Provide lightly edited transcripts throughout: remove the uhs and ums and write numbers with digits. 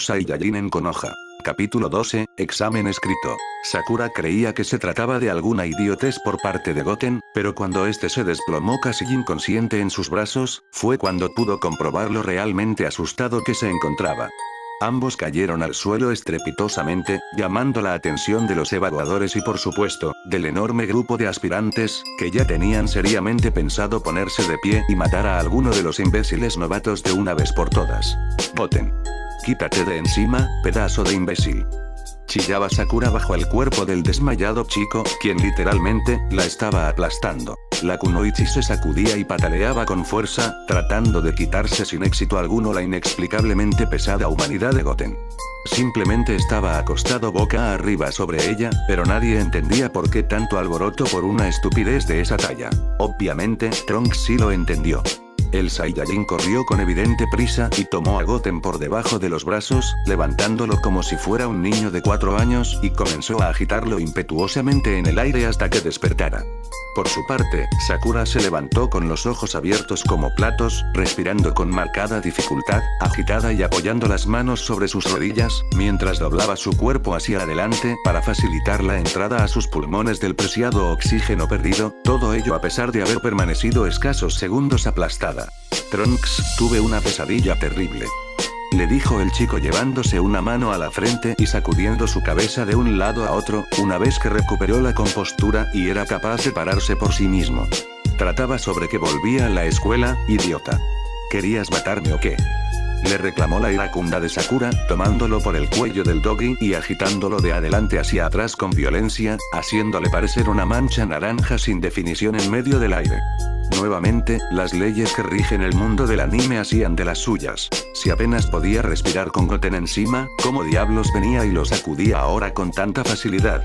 Saiyajin en Konoha. Capítulo 12, examen escrito. Sakura creía que se trataba de alguna idiotez por parte de Goten, pero cuando este se desplomó casi inconsciente en sus brazos, fue cuando pudo comprobar lo realmente asustado que se encontraba. Ambos cayeron al suelo estrepitosamente, llamando la atención de los evaluadores y por supuesto, del enorme grupo de aspirantes, que ya tenían seriamente pensado ponerse de pie y matar a alguno de los imbéciles novatos de una vez por todas. Goten. Quítate de encima, pedazo de imbécil. Chillaba Sakura bajo el cuerpo del desmayado chico, quien literalmente, la estaba aplastando. La kunoichi se sacudía y pataleaba con fuerza, tratando de quitarse sin éxito alguno la inexplicablemente pesada humanidad de Goten. Simplemente estaba acostado boca arriba sobre ella, pero nadie entendía por qué tanto alboroto por una estupidez de esa talla. Obviamente, Trunks sí lo entendió. El Saiyajin corrió con evidente prisa y tomó a Goten por debajo de los brazos, levantándolo como si fuera un niño de 4 años y comenzó a agitarlo impetuosamente en el aire hasta que despertara. Por su parte, Sakura se levantó con los ojos abiertos como platos, respirando con marcada dificultad, agitada y apoyando las manos sobre sus rodillas, mientras doblaba su cuerpo hacia adelante para facilitar la entrada a sus pulmones del preciado oxígeno perdido, todo ello a pesar de haber permanecido escasos segundos aplastada. Trunks, tuve una pesadilla terrible. Le dijo el chico llevándose una mano a la frente y sacudiendo su cabeza de un lado a otro, una vez que recuperó la compostura y era capaz de pararse por sí mismo. Trataba sobre que volvía a la escuela, idiota. ¿Querías matarme o qué? Le reclamó la iracunda de Sakura, tomándolo por el cuello del doggy y agitándolo de adelante hacia atrás con violencia, haciéndole parecer una mancha naranja sin definición en medio del aire. Nuevamente, las leyes que rigen el mundo del anime hacían de las suyas. Si apenas podía respirar con Goten encima, ¿cómo diablos venía y lo sacudía ahora con tanta facilidad?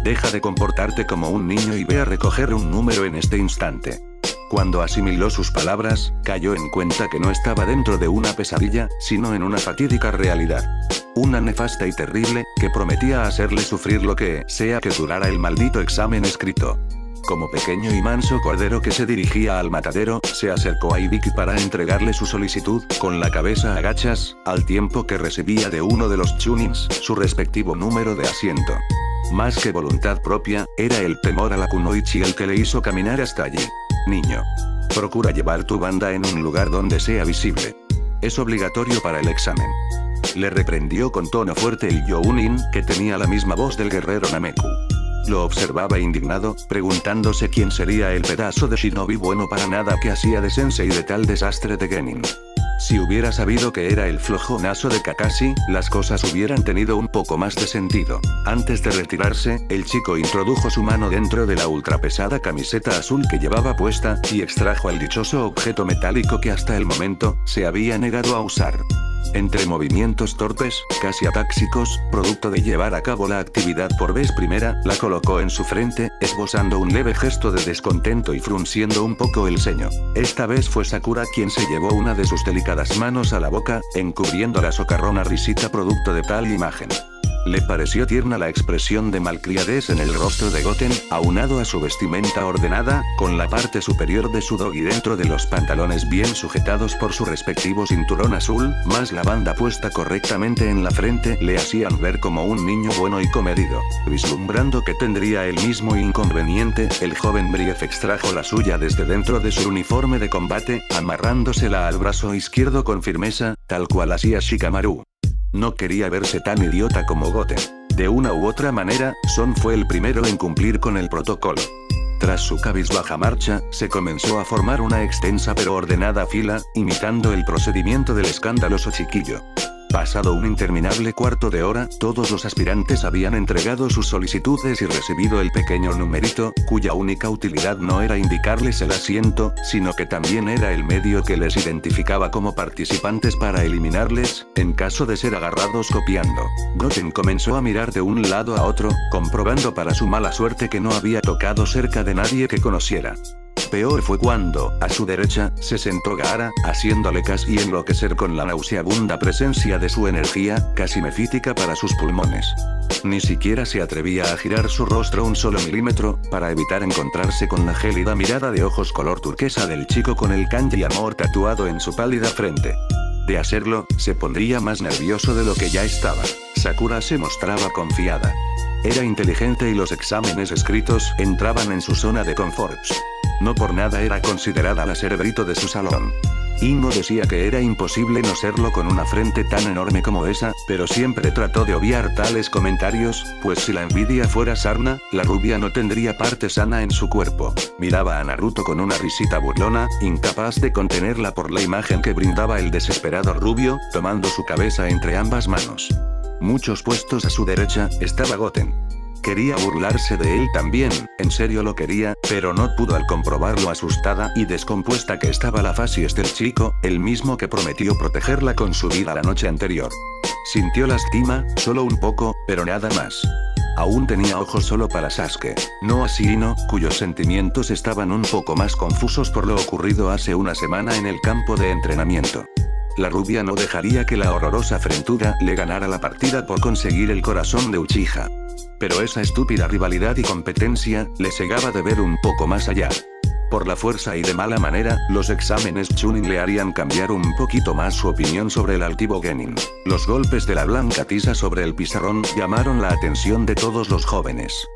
Deja de comportarte como un niño y ve a recoger un número en este instante. Cuando asimiló sus palabras, cayó en cuenta que no estaba dentro de una pesadilla, sino en una fatídica realidad. Una nefasta y terrible, que prometía hacerle sufrir lo que sea que durara el maldito examen escrito. Como pequeño y manso cordero que se dirigía al matadero, se acercó a Hibiki para entregarle su solicitud, con la cabeza a agachas, al tiempo que recibía de uno de los chunins, su respectivo número de asiento. Más que voluntad propia, era el temor a la kunoichi el que le hizo caminar hasta allí. Niño. Procura llevar tu banda en un lugar donde sea visible. Es obligatorio para el examen. Le reprendió con tono fuerte el Younin, que tenía la misma voz del guerrero Nameku. Lo observaba indignado, preguntándose quién sería el pedazo de shinobi bueno para nada que hacía de sensei de tal desastre de Genin. Si hubiera sabido que era el flojonazo de Kakashi, las cosas hubieran tenido un poco más de sentido. Antes de retirarse, el chico introdujo su mano dentro de la ultrapesada camiseta azul que llevaba puesta, y extrajo el dichoso objeto metálico que hasta el momento, se había negado a usar. Entre movimientos torpes, casi atáxicos, producto de llevar a cabo la actividad por vez primera, la colocó en su frente, esbozando un leve gesto de descontento y frunciendo un poco el ceño. Esta vez fue Sakura quien se llevó una de sus delicadas manos a la boca, encubriendo la socarrona risita producto de tal imagen. Le pareció tierna la expresión de malcriadez en el rostro de Goten, aunado a su vestimenta ordenada, con la parte superior de su doggy dentro de los pantalones bien sujetados por su respectivo cinturón azul, más la banda puesta correctamente en la frente, le hacían ver como un niño bueno y comedido. Vislumbrando que tendría el mismo inconveniente, el joven Brief extrajo la suya desde dentro de su uniforme de combate, amarrándosela al brazo izquierdo con firmeza, tal cual hacía Shikamaru. No quería verse tan idiota como Goten. De una u otra manera, Son fue el primero en cumplir con el protocolo. Tras su cabizbaja marcha, se comenzó a formar una extensa pero ordenada fila, imitando el procedimiento del escandaloso chiquillo. Pasado un interminable cuarto de hora, todos los aspirantes habían entregado sus solicitudes y recibido el pequeño numerito, cuya única utilidad no era indicarles el asiento, sino que también era el medio que les identificaba como participantes para eliminarles, en caso de ser agarrados copiando. Goten comenzó a mirar de un lado a otro, comprobando para su mala suerte que no había tocado cerca de nadie que conociera. Peor fue cuando, a su derecha, se sentó Gaara, haciéndole casi enloquecer con la nauseabunda presencia de su energía, casi mefítica para sus pulmones. Ni siquiera se atrevía a girar su rostro un solo milímetro, para evitar encontrarse con la gélida mirada de ojos color turquesa del chico con el kanji amor tatuado en su pálida frente. De hacerlo, se pondría más nervioso de lo que ya estaba. Sakura se mostraba confiada. Era inteligente y los exámenes escritos entraban en su zona de confort. No por nada era considerada la cerebrito de su salón. Ino decía que era imposible no serlo con una frente tan enorme como esa, pero siempre trató de obviar tales comentarios, pues si la envidia fuera sarna, la rubia no tendría parte sana en su cuerpo. Miraba a Naruto con una risita burlona, incapaz de contenerla por la imagen que brindaba el desesperado rubio, tomando su cabeza entre ambas manos. Muchos puestos a su derecha, estaba Goten. Quería burlarse de él también, en serio lo quería, pero no pudo al comprobar lo asustada y descompuesta que estaba la facies del chico, el mismo que prometió protegerla con su vida la noche anterior. Sintió lástima, solo un poco, pero nada más. Aún tenía ojos solo para Sasuke, no así Ino, cuyos sentimientos estaban un poco más confusos por lo ocurrido hace una semana en el campo de entrenamiento. La rubia no dejaría que la horrorosa frentura le ganara la partida por conseguir el corazón de Uchiha. Pero esa estúpida rivalidad y competencia le cegaba de ver un poco más allá. Por la fuerza y de mala manera, los exámenes Chunin le harían cambiar un poquito más su opinión sobre el altivo Genin. Los golpes de la blanca tiza sobre el pizarrón llamaron la atención de todos los jóvenes.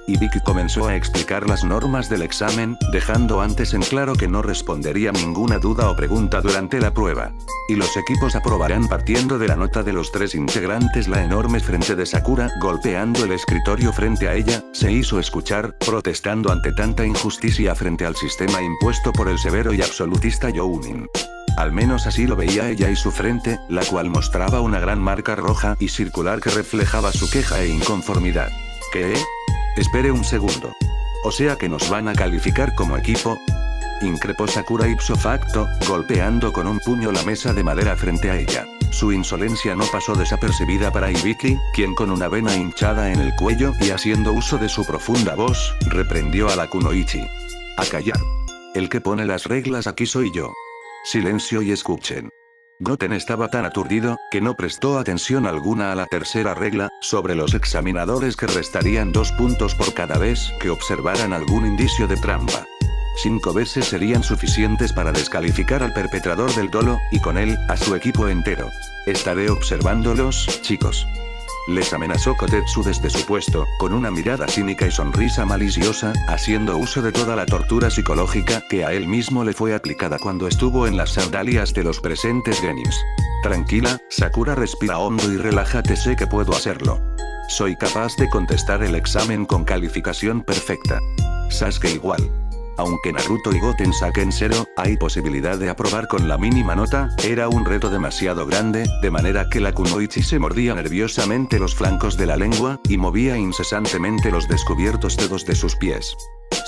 Y Vicky comenzó a explicar las normas del examen, dejando antes en claro que no respondería ninguna duda o pregunta durante la prueba. Y los equipos aprobarán partiendo de la nota de los 3 integrantes. La enorme frente de Sakura, golpeando el escritorio frente a ella, se hizo escuchar, protestando ante tanta injusticia frente al sistema impuesto por el severo y absolutista Jounin. Al menos así lo veía ella y su frente, la cual mostraba una gran marca roja y circular que reflejaba su queja e inconformidad. ¿Qué? Espere un segundo. ¿O sea que nos van a calificar como equipo? Increpó Sakura ipso facto, golpeando con un puño la mesa de madera frente a ella. Su insolencia no pasó desapercibida para Ibiki, quien con una vena hinchada en el cuello y haciendo uso de su profunda voz, reprendió a la Kunoichi. A callar. El que pone las reglas aquí soy yo. Silencio y escuchen. Goten estaba tan aturdido, que no prestó atención alguna a la tercera regla, sobre los examinadores que restarían 2 puntos por cada vez que observaran algún indicio de trampa. 5 veces serían suficientes para descalificar al perpetrador del dolo, y con él, a su equipo entero. Estaré observándolos, chicos. Les amenazó Kotetsu desde su puesto, con una mirada cínica y sonrisa maliciosa, haciendo uso de toda la tortura psicológica que a él mismo le fue aplicada cuando estuvo en las sandalias de los presentes genins. Tranquila, Sakura, respira hondo y relájate, sé que puedo hacerlo. Soy capaz de contestar el examen con calificación perfecta. Sasuke igual. Aunque Naruto y Goten saquen 0, hay posibilidad de aprobar con la mínima nota. Era un reto demasiado grande, de manera que la Kunoichi se mordía nerviosamente los flancos de la lengua, y movía incesantemente los descubiertos dedos de sus pies.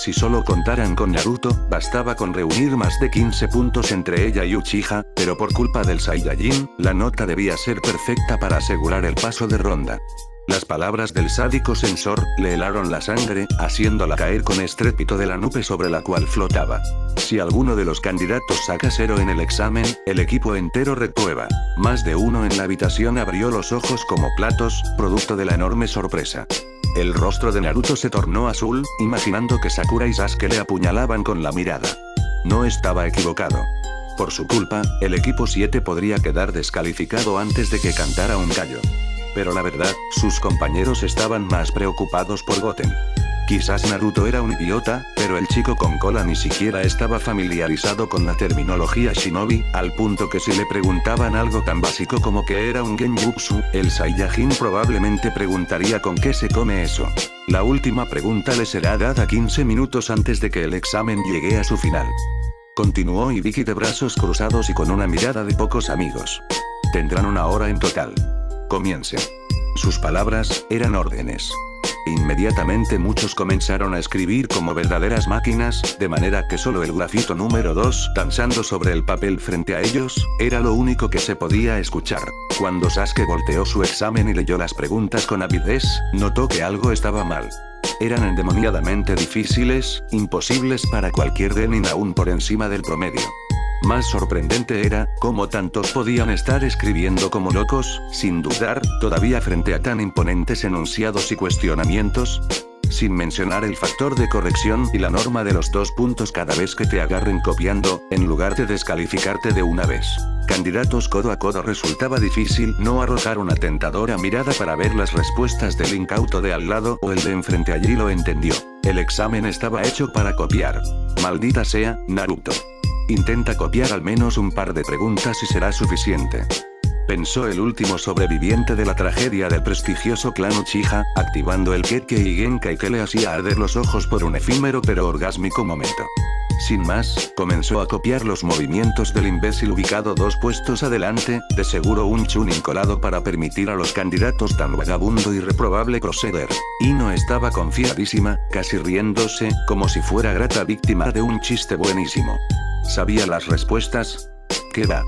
Si solo contaran con Naruto, bastaba con reunir más de 15 puntos entre ella y Uchiha, pero por culpa del Saiyajin, la nota debía ser perfecta para asegurar el paso de ronda. Las palabras del sádico censor le helaron la sangre, haciéndola caer con estrépito de la nube sobre la cual flotaba. Si alguno de los candidatos saca 0 en el examen, el equipo entero reprueba. Más de uno en la habitación abrió los ojos como platos, producto de la enorme sorpresa. El rostro de Naruto se tornó azul, imaginando que Sakura y Sasuke le apuñalaban con la mirada. No estaba equivocado. Por su culpa, el equipo 7 podría quedar descalificado antes de que cantara un gallo. Pero la verdad, sus compañeros estaban más preocupados por Goten. Quizás Naruto era un idiota, pero el chico con cola ni siquiera estaba familiarizado con la terminología shinobi, al punto que si le preguntaban algo tan básico como que era un genjutsu, el Saiyajin probablemente preguntaría con qué se come eso. La última pregunta le será dada 15 minutos antes de que el examen llegue a su final. Continuó Ibiki de brazos cruzados y con una mirada de pocos amigos. Tendrán 1 hora en total. Comiencen. Sus palabras eran órdenes. Inmediatamente muchos comenzaron a escribir como verdaderas máquinas, de manera que solo el grafito número 2, danzando sobre el papel frente a ellos, era lo único que se podía escuchar. Cuando Sasuke volteó su examen y leyó las preguntas con avidez, notó que algo estaba mal. Eran endemoniadamente difíciles, imposibles para cualquier genin aún por encima del promedio. Más sorprendente era, cómo tantos podían estar escribiendo como locos, sin dudar, todavía frente a tan imponentes enunciados y cuestionamientos. Sin mencionar el factor de corrección y la norma de los 2 puntos cada vez que te agarren copiando, en lugar de descalificarte de una vez. Candidatos codo a codo resultaba difícil no arrojar una tentadora mirada para ver las respuestas del incauto de al lado o el de enfrente. Allí lo entendió. El examen estaba hecho para copiar. Maldita sea, Naruto. Intenta copiar al menos un par de preguntas y será suficiente. Pensó el último sobreviviente de la tragedia del prestigioso clan Uchiha, activando el Kekkei Genkai que le hacía arder los ojos por un efímero pero orgásmico momento. Sin más, comenzó a copiar los movimientos del imbécil ubicado 2 puestos adelante, de seguro un chunin colado para permitir a los candidatos tan vagabundo y reprobable proceder. Ino estaba confiadísima, casi riéndose, como si fuera grata víctima de un chiste buenísimo. ¿Sabía las respuestas? ¿Qué va?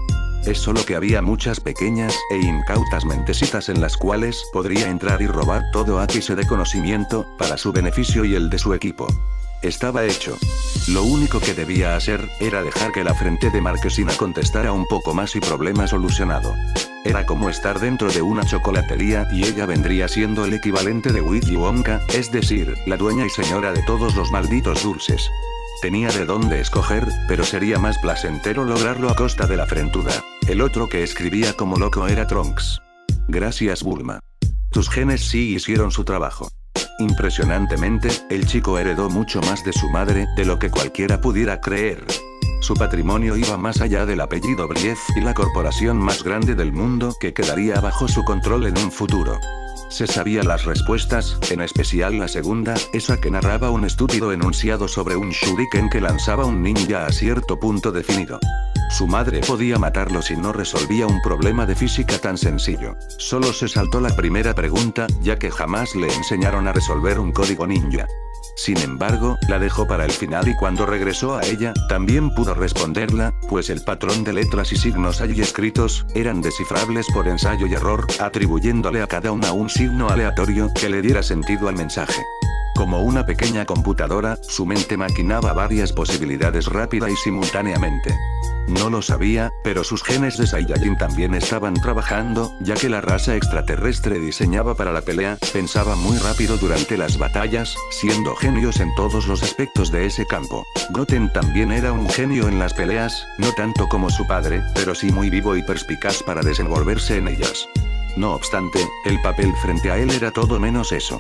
Es solo que había muchas pequeñas e incautas mentecitas en las cuales podría entrar y robar todo ápice de conocimiento, para su beneficio y el de su equipo. Estaba hecho. Lo único que debía hacer, era dejar que la frente de Marquesina contestara un poco más y problema solucionado. Era como estar dentro de una chocolatería y ella vendría siendo el equivalente de Willy Wonka, es decir, la dueña y señora de todos los malditos dulces. Tenía de dónde escoger, pero sería más placentero lograrlo a costa de la frentuda. El otro que escribía como loco era Trunks. Gracias Bulma. Tus genes sí hicieron su trabajo. Impresionantemente, el chico heredó mucho más de su madre, de lo que cualquiera pudiera creer. Su patrimonio iba más allá del apellido Brief y la corporación más grande del mundo que quedaría bajo su control en un futuro. Se sabía las respuestas, en especial la segunda, esa que narraba un estúpido enunciado sobre un shuriken que lanzaba un ninja a cierto punto definido. Su madre podía matarlo si no resolvía un problema de física tan sencillo. Solo se saltó la primera pregunta, ya que jamás le enseñaron a resolver un código ninja. Sin embargo, la dejó para el final y cuando regresó a ella, también pudo responderla, pues el patrón de letras y signos allí escritos, eran descifrables por ensayo y error, atribuyéndole a cada una un signo aleatorio que le diera sentido al mensaje. Como una pequeña computadora, su mente maquinaba varias posibilidades rápida y simultáneamente. No lo sabía, pero sus genes de Saiyajin también estaban trabajando, ya que la raza extraterrestre diseñaba para la pelea, pensaba muy rápido durante las batallas, siendo genios en todos los aspectos de ese campo. Goten también era un genio en las peleas, no tanto como su padre, pero sí muy vivo y perspicaz para desenvolverse en ellas. No obstante, el papel frente a él era todo menos eso.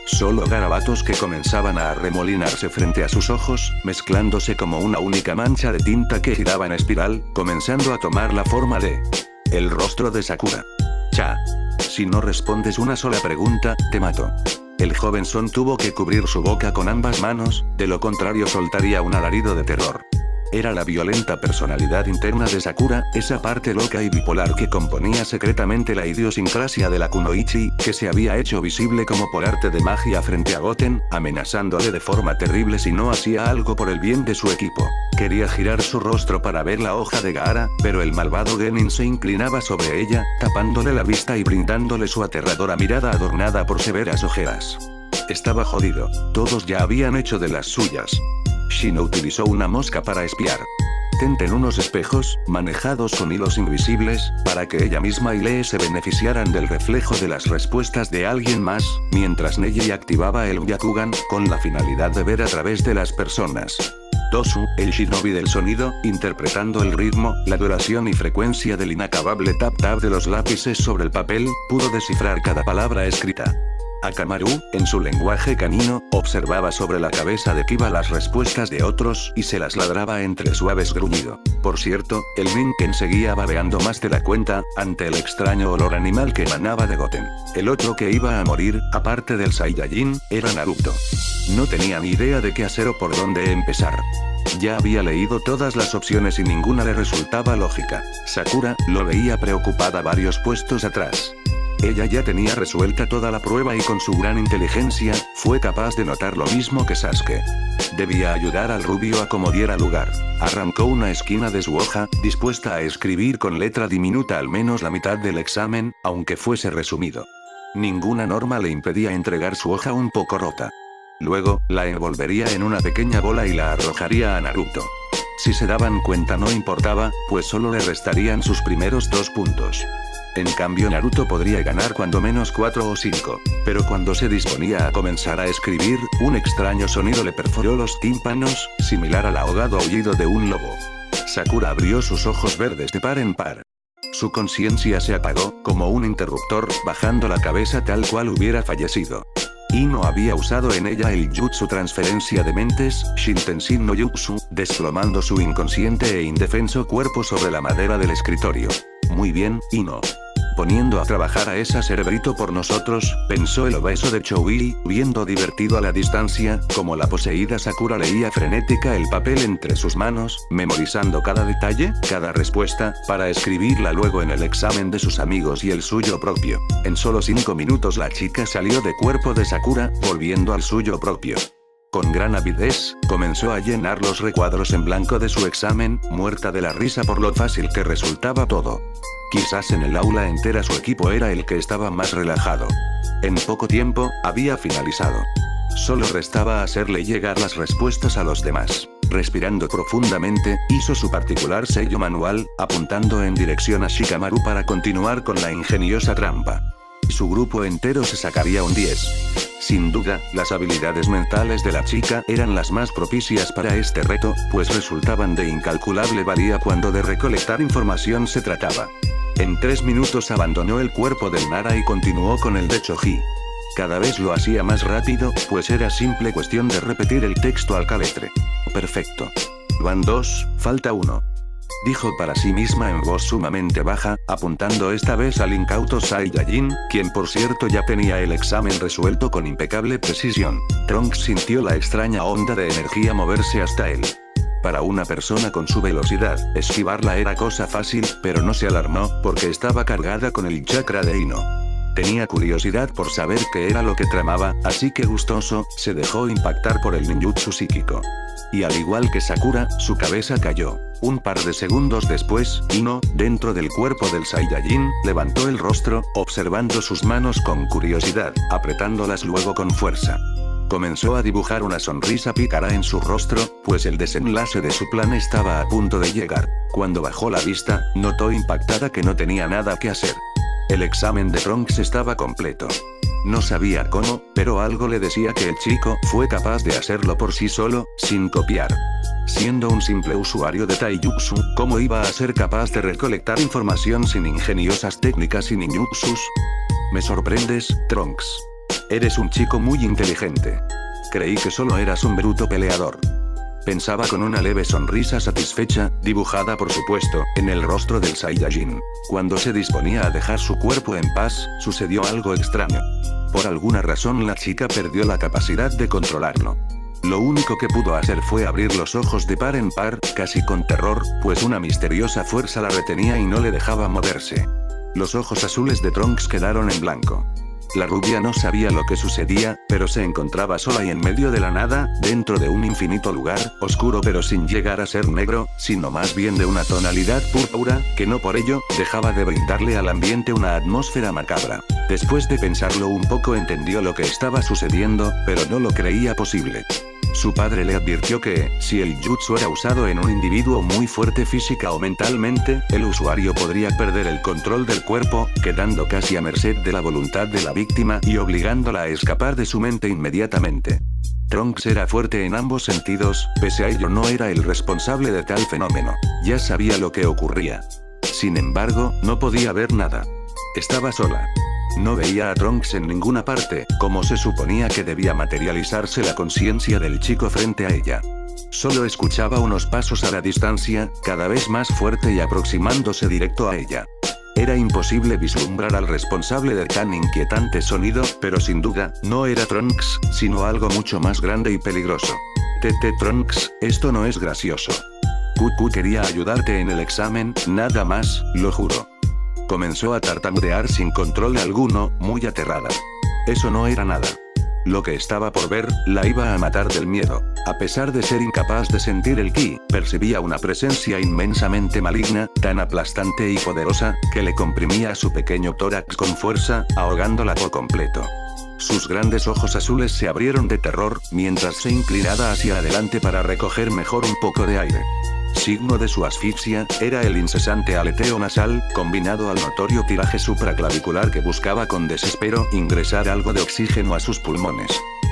Solo garabatos que comenzaban a arremolinarse frente a sus ojos, mezclándose como una única mancha de tinta que giraba en espiral, comenzando a tomar la forma de el rostro de Sakura. Cha. Si no respondes una sola pregunta, te mato. El joven Son tuvo que cubrir su boca con ambas manos, de lo contrario soltaría un alarido de terror. Era la violenta personalidad interna de Sakura, esa parte loca y bipolar que componía secretamente la idiosincrasia de la Kunoichi, que se había hecho visible como por arte de magia frente a Goten, amenazándole de forma terrible si no hacía algo por el bien de su equipo. Quería girar su rostro para ver la hoja de Gaara, pero el malvado Genin se inclinaba sobre ella, tapándole la vista y brindándole su aterradora mirada adornada por severas ojeras. Estaba jodido. Todos ya habían hecho de las suyas. Shino utilizó una mosca para espiar. Tenten unos espejos, manejados con hilos invisibles, para que ella misma y Lee se beneficiaran del reflejo de las respuestas de alguien más, mientras Neji activaba el Byakugan, con la finalidad de ver a través de las personas. Tosu, el shinobi del sonido, interpretando el ritmo, la duración y frecuencia del inacabable tap-tap de los lápices sobre el papel, pudo descifrar cada palabra escrita. Akamaru, en su lenguaje canino, observaba sobre la cabeza de Kiba las respuestas de otros y se las ladraba entre suaves gruñido. Por cierto, el Minken seguía babeando más de la cuenta, ante el extraño olor animal que emanaba de Goten. El otro que iba a morir, aparte del Saiyajin, era Naruto. No tenía ni idea de qué hacer o por dónde empezar. Ya había leído todas las opciones y ninguna le resultaba lógica. Sakura, lo veía preocupada varios puestos atrás. Ella ya tenía resuelta toda la prueba y con su gran inteligencia, fue capaz de notar lo mismo que Sasuke. Debía ayudar al rubio a como diera lugar. Arrancó una esquina de su hoja, dispuesta a escribir con letra diminuta al menos la mitad del examen, aunque fuese resumido. Ninguna norma le impedía entregar su hoja un poco rota. Luego, la envolvería en una pequeña bola y la arrojaría a Naruto. Si se daban cuenta no importaba, pues solo le restarían sus primeros 2 puntos. En cambio Naruto podría ganar cuando menos 4 o 5. Pero cuando se disponía a comenzar a escribir, un extraño sonido le perforó los tímpanos, similar al ahogado aullido de un lobo. Sakura abrió sus ojos verdes de par en par. Su conciencia se apagó, como un interruptor, bajando la cabeza tal cual hubiera fallecido. Ino había usado en ella el jutsu transferencia de mentes, Shintensin no Jutsu, desplomando su inconsciente e indefenso cuerpo sobre la madera del escritorio. Muy bien, Ino. Poniendo a trabajar a esa cerebrito por nosotros, pensó el obeso de Choui, viendo divertido a la distancia, como la poseída Sakura leía frenética el papel entre sus manos, memorizando cada detalle, cada respuesta, para escribirla luego en el examen de sus amigos y el suyo propio. En solo 5 minutos la chica salió de cuerpo de Sakura, volviendo al suyo propio. Con gran avidez, comenzó a llenar los recuadros en blanco de su examen, muerta de la risa por lo fácil que resultaba todo. Quizás en el aula entera su equipo era el que estaba más relajado. En poco tiempo, había finalizado. Solo restaba hacerle llegar las respuestas a los demás. Respirando profundamente, hizo su particular sello manual, apuntando en dirección a Shikamaru para continuar con la ingeniosa trampa. Su grupo entero se sacaría un 10. Sin duda, las habilidades mentales de la chica eran las más propicias para este reto, pues resultaban de incalculable valía cuando de recolectar información se trataba. En 3 minutos abandonó el cuerpo del Nara y continuó con el de Choji. Cada vez lo hacía más rápido, pues era simple cuestión de repetir el texto al caletre. Perfecto. Van 2, falta 1. Dijo para sí misma en voz sumamente baja, apuntando esta vez al incauto Saiyajin, quien por cierto ya tenía el examen resuelto con impecable precisión. Trunks sintió la extraña onda de energía moverse hasta él. Para una persona con su velocidad, esquivarla era cosa fácil, pero no se alarmó, porque estaba cargada con el chakra de Ino. Tenía curiosidad por saber qué era lo que tramaba, así que gustoso, se dejó impactar por el ninjutsu psíquico. Y al igual que Sakura, su cabeza cayó. Un par de segundos después, Ino, dentro del cuerpo del Saiyajin, levantó el rostro, observando sus manos con curiosidad, apretándolas luego con fuerza. Comenzó a dibujar una sonrisa pícara en su rostro, pues el desenlace de su plan estaba a punto de llegar. Cuando bajó la vista, notó impactada que no tenía nada que hacer. El examen de Trunks estaba completo. No sabía cómo, pero algo le decía que el chico fue capaz de hacerlo por sí solo, sin copiar. Siendo un simple usuario de taijutsu, ¿cómo iba a ser capaz de recolectar información sin ingeniosas técnicas y ninjutsus? Me sorprendes, Trunks. Eres un chico muy inteligente. Creí que solo eras un bruto peleador. Pensaba con una leve sonrisa satisfecha, dibujada por supuesto, en el rostro del Saiyajin. Cuando se disponía a dejar su cuerpo en paz, sucedió algo extraño. Por alguna razón la chica perdió la capacidad de controlarlo. Lo único que pudo hacer fue abrir los ojos de par en par, casi con terror, pues una misteriosa fuerza la retenía y no le dejaba moverse. Los ojos azules de Trunks quedaron en blanco. La rubia no sabía lo que sucedía, pero se encontraba sola y en medio de la nada, dentro de un infinito lugar, oscuro pero sin llegar a ser negro, sino más bien de una tonalidad púrpura, que no por ello, dejaba de brindarle al ambiente una atmósfera macabra. Después de pensarlo un poco entendió lo que estaba sucediendo, pero no lo creía posible. Su padre le advirtió que, si el jutsu era usado en un individuo muy fuerte física o mentalmente, el usuario podría perder el control del cuerpo, quedando casi a merced de la voluntad de la víctima y obligándola a escapar de su mente inmediatamente. Trunks era fuerte en ambos sentidos, pese a ello no era el responsable de tal fenómeno. Ya sabía lo que ocurría. Sin embargo, no podía ver nada. Estaba sola. No veía a Trunks en ninguna parte, como se suponía que debía materializarse la conciencia del chico frente a ella. Solo escuchaba unos pasos a la distancia, cada vez más fuerte y aproximándose directo a ella. Era imposible vislumbrar al responsable de tan inquietante sonido, pero sin duda, no era Trunks, sino algo mucho más grande y peligroso. Trunks, esto no es gracioso. Cucu quería ayudarte en el examen, nada más, lo juro. Comenzó a tartamudear sin control alguno, muy aterrada. Eso no era nada. Lo que estaba por ver, la iba a matar del miedo. A pesar de ser incapaz de sentir el ki, percibía una presencia inmensamente maligna, tan aplastante y poderosa, que le comprimía su pequeño tórax con fuerza, ahogándola por completo. Sus grandes ojos azules se abrieron de terror, mientras se inclinaba hacia adelante para recoger mejor un poco de aire. Signo de su asfixia, era el incesante aleteo nasal, combinado al notorio tiraje supraclavicular que buscaba con desespero ingresar algo de oxígeno a sus pulmones.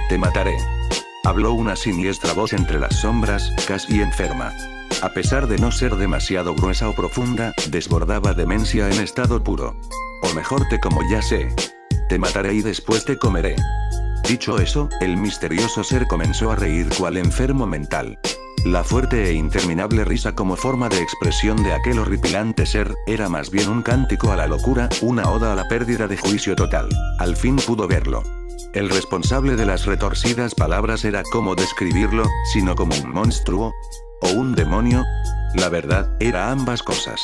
Te mataré. Habló una siniestra voz entre las sombras, casi enferma. A pesar de no ser demasiado gruesa o profunda, desbordaba demencia en estado puro. O mejor te como ya sé. Te mataré y después te comeré. Dicho eso, el misterioso ser comenzó a reír cual enfermo mental. La fuerte e interminable risa como forma de expresión de aquel horripilante ser, era más bien un cántico a la locura, una oda a la pérdida de juicio total. Al fin pudo verlo. El responsable de las retorcidas palabras era cómo describirlo, sino como un monstruo, o un demonio. La verdad, era ambas cosas.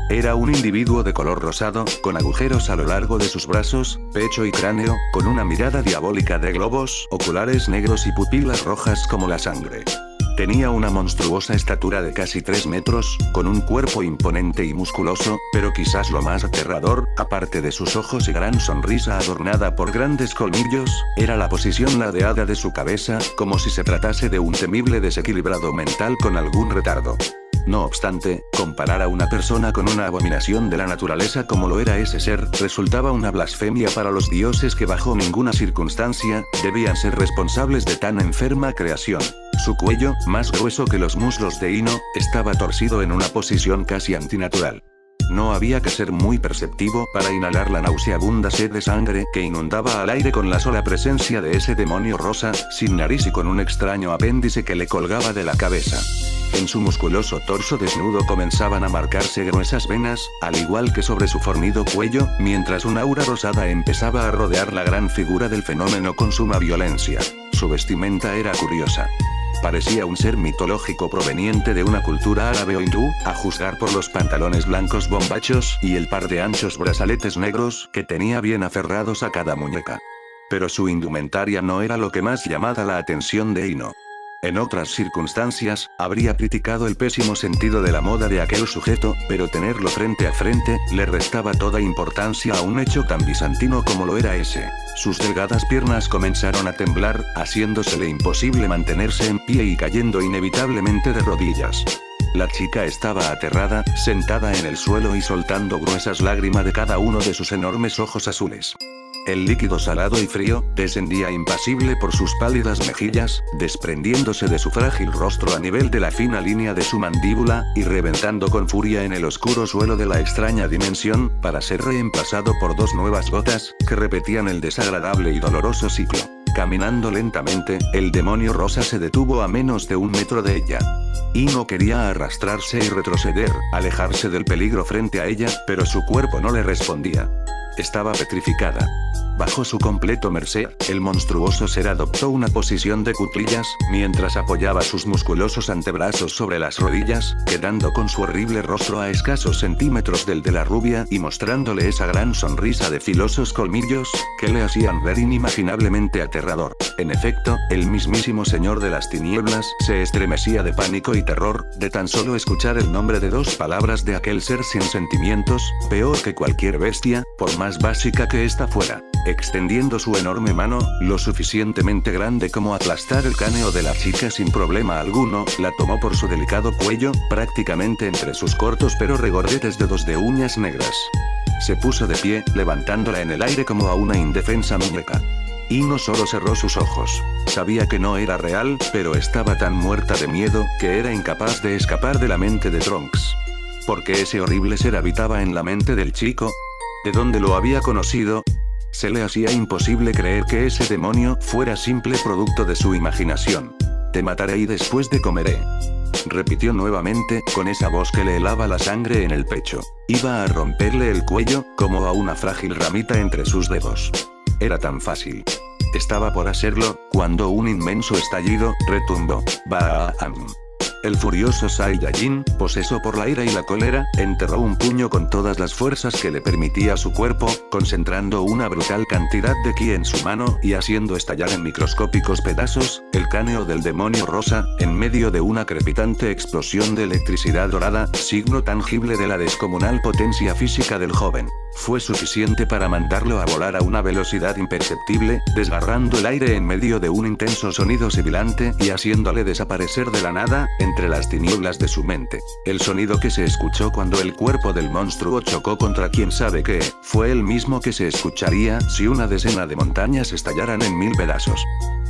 Era un individuo de color rosado, con agujeros a lo largo de sus brazos, pecho y cráneo, con una mirada diabólica de globos, oculares negros y pupilas rojas como la sangre. Tenía una monstruosa estatura de casi 3 metros, con un cuerpo imponente y musculoso, pero quizás lo más aterrador, aparte de sus ojos y gran sonrisa adornada por grandes colmillos, era la posición ladeada de su cabeza, como si se tratase de un temible desequilibrado mental con algún retardo. No obstante, comparar a una persona con una abominación de la naturaleza como lo era ese ser, resultaba una blasfemia para los dioses que bajo ninguna circunstancia, debían ser responsables de tan enferma creación. Su cuello, más grueso que los muslos de Ino, estaba torcido en una posición casi antinatural. No había que ser muy perceptivo para inhalar la nauseabunda sed de sangre que inundaba al aire con la sola presencia de ese demonio rosa, sin nariz y con un extraño apéndice que le colgaba de la cabeza. En su musculoso torso desnudo comenzaban a marcarse gruesas venas, al igual que sobre su fornido cuello, mientras una aura rosada empezaba a rodear la gran figura del fenómeno con suma violencia. Su vestimenta era curiosa. Parecía un ser mitológico proveniente de una cultura árabe o hindú, a juzgar por los pantalones blancos bombachos y el par de anchos brazaletes negros que tenía bien aferrados a cada muñeca. Pero su indumentaria no era lo que más llamaba la atención de Ino. En otras circunstancias, habría criticado el pésimo sentido de la moda de aquel sujeto, pero tenerlo frente a frente, le restaba toda importancia a un hecho tan bizantino como lo era ese. Sus delgadas piernas comenzaron a temblar, haciéndosele imposible mantenerse en pie y cayendo inevitablemente de rodillas. La chica estaba aterrada, sentada en el suelo y soltando gruesas lágrimas de cada uno de sus enormes ojos azules. El líquido salado y frío, descendía impasible por sus pálidas mejillas, desprendiéndose de su frágil rostro a nivel de la fina línea de su mandíbula, y reventando con furia en el oscuro suelo de la extraña dimensión, para ser reemplazado por 2 nuevas gotas, que repetían el desagradable y doloroso ciclo. Caminando lentamente, el demonio rosa se detuvo a menos de 1 metro de ella. Ino quería arrastrarse y retroceder, alejarse del peligro frente a ella, pero su cuerpo no le respondía. Estaba petrificada. Bajo su completo merced, el monstruoso ser adoptó una posición de cuclillas, mientras apoyaba sus musculosos antebrazos sobre las rodillas, quedando con su horrible rostro a escasos centímetros del de la rubia y mostrándole esa gran sonrisa de filosos colmillos, que le hacían ver inimaginablemente aterrador. En efecto, el mismísimo señor de las tinieblas se estremecía de pánico y terror, de tan solo escuchar el nombre de 2 palabras de aquel ser sin sentimientos, peor que cualquier bestia, por más básica que ésta fuera. Extendiendo su enorme mano, lo suficientemente grande como aplastar el cráneo de la chica sin problema alguno, la tomó por su delicado cuello, prácticamente entre sus cortos pero regordetes dedos de uñas negras. Se puso de pie, levantándola en el aire como a una indefensa muñeca. Ino solo cerró sus ojos. Sabía que no era real, pero estaba tan muerta de miedo, que era incapaz de escapar de la mente de Trunks. ¿Por qué ese horrible ser habitaba en la mente del chico? ¿De dónde lo había conocido? Se le hacía imposible creer que ese demonio fuera simple producto de su imaginación. Te mataré y después te comeré. Repitió nuevamente, con esa voz que le helaba la sangre en el pecho. Iba a romperle el cuello, como a una frágil ramita entre sus dedos. Era tan fácil. Estaba por hacerlo, cuando un inmenso estallido retumbó. ¡Bam! El furioso Saiyajin, poseso por la ira y la cólera, enterró un puño con todas las fuerzas que le permitía su cuerpo, concentrando una brutal cantidad de ki en su mano y haciendo estallar en microscópicos pedazos el cráneo del demonio rosa, en medio de una crepitante explosión de electricidad dorada, signo tangible de la descomunal potencia física del joven. Fue suficiente para mandarlo a volar a una velocidad imperceptible, desgarrando el aire en medio de un intenso sonido sibilante y haciéndole desaparecer de la nada, entre las tinieblas de su mente. El sonido que se escuchó cuando el cuerpo del monstruo chocó contra quién sabe qué, fue el mismo que se escucharía si una decena de montañas estallaran en 1000 pedazos.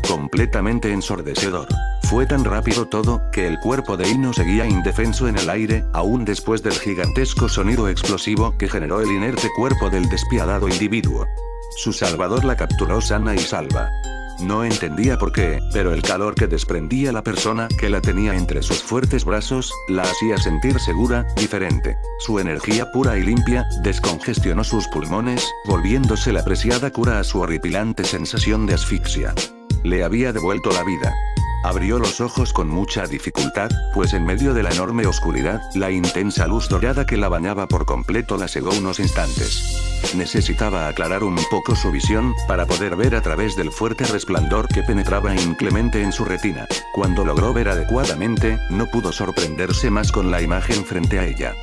Completamente ensordecedor. Fue tan rápido todo, que el cuerpo de Ino seguía indefenso en el aire, aún después del gigantesco sonido explosivo que generó el inerte cuerpo del despiadado individuo. Su salvador la capturó sana y salva. No entendía por qué, pero el calor que desprendía la persona que la tenía entre sus fuertes brazos, la hacía sentir segura, diferente. Su energía pura y limpia, descongestionó sus pulmones, volviéndose la preciada cura a su horripilante sensación de asfixia. Le había devuelto la vida. Abrió los ojos con mucha dificultad, pues en medio de la enorme oscuridad, la intensa luz dorada que la bañaba por completo la cegó unos instantes. Necesitaba aclarar un poco su visión, para poder ver a través del fuerte resplandor que penetraba inclemente en su retina. Cuando logró ver adecuadamente, no pudo sorprenderse más con la imagen frente a ella.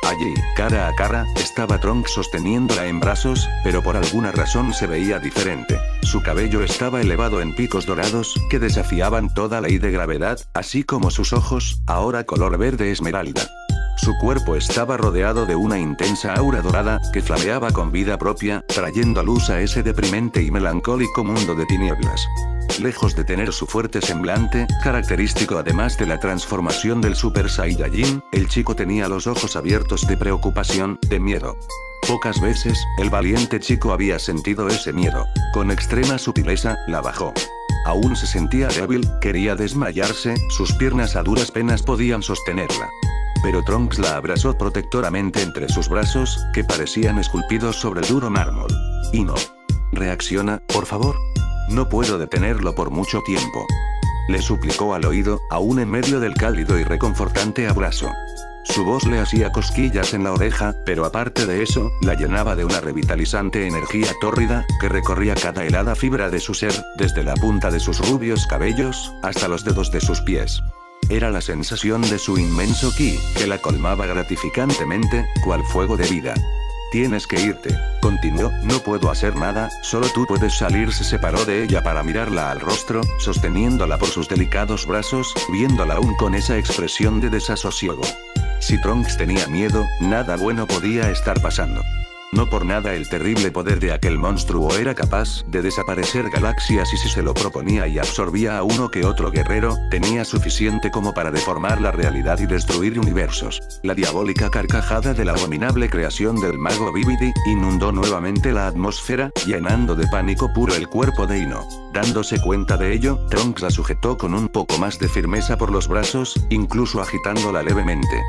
Allí, cara a cara, estaba Trunks sosteniéndola en brazos, pero por alguna razón se veía diferente. Su cabello estaba elevado en picos dorados, que desafiaban toda ley de gravedad, así como sus ojos, ahora color verde esmeralda. Su cuerpo estaba rodeado de una intensa aura dorada, que flameaba con vida propia, trayendo a luz a ese deprimente y melancólico mundo de tinieblas. Lejos de tener su fuerte semblante, característico además de la transformación del Super Saiyajin, el chico tenía los ojos abiertos de preocupación, de miedo. Pocas veces, el valiente chico había sentido ese miedo. Con extrema sutileza, la bajó. Aún se sentía débil, quería desmayarse, sus piernas a duras penas podían sostenerla. Pero Trunks la abrazó protectoramente entre sus brazos, que parecían esculpidos sobre el duro mármol. Ino. Reacciona, por favor. No puedo detenerlo por mucho tiempo. Le suplicó al oído, aún en medio del cálido y reconfortante abrazo. Su voz le hacía cosquillas en la oreja, pero aparte de eso, la llenaba de una revitalizante energía tórrida, que recorría cada helada fibra de su ser, desde la punta de sus rubios cabellos, hasta los dedos de sus pies. Era la sensación de su inmenso ki, que la colmaba gratificantemente, cual fuego de vida. Tienes que irte, continuó, no puedo hacer nada, solo tú puedes salir. Se separó de ella para mirarla al rostro, sosteniéndola por sus delicados brazos, viéndola aún con esa expresión de desasosiego. Si Trunks tenía miedo, nada bueno podía estar pasando. No por nada el terrible poder de aquel monstruo era capaz de desaparecer galaxias y si se lo proponía y absorbía a uno que otro guerrero, tenía suficiente como para deformar la realidad y destruir universos. La diabólica carcajada de la abominable creación del mago Bibidi inundó nuevamente la atmósfera, llenando de pánico puro el cuerpo de Ino. Dándose cuenta de ello, Trunks la sujetó con un poco más de firmeza por los brazos, incluso agitándola levemente.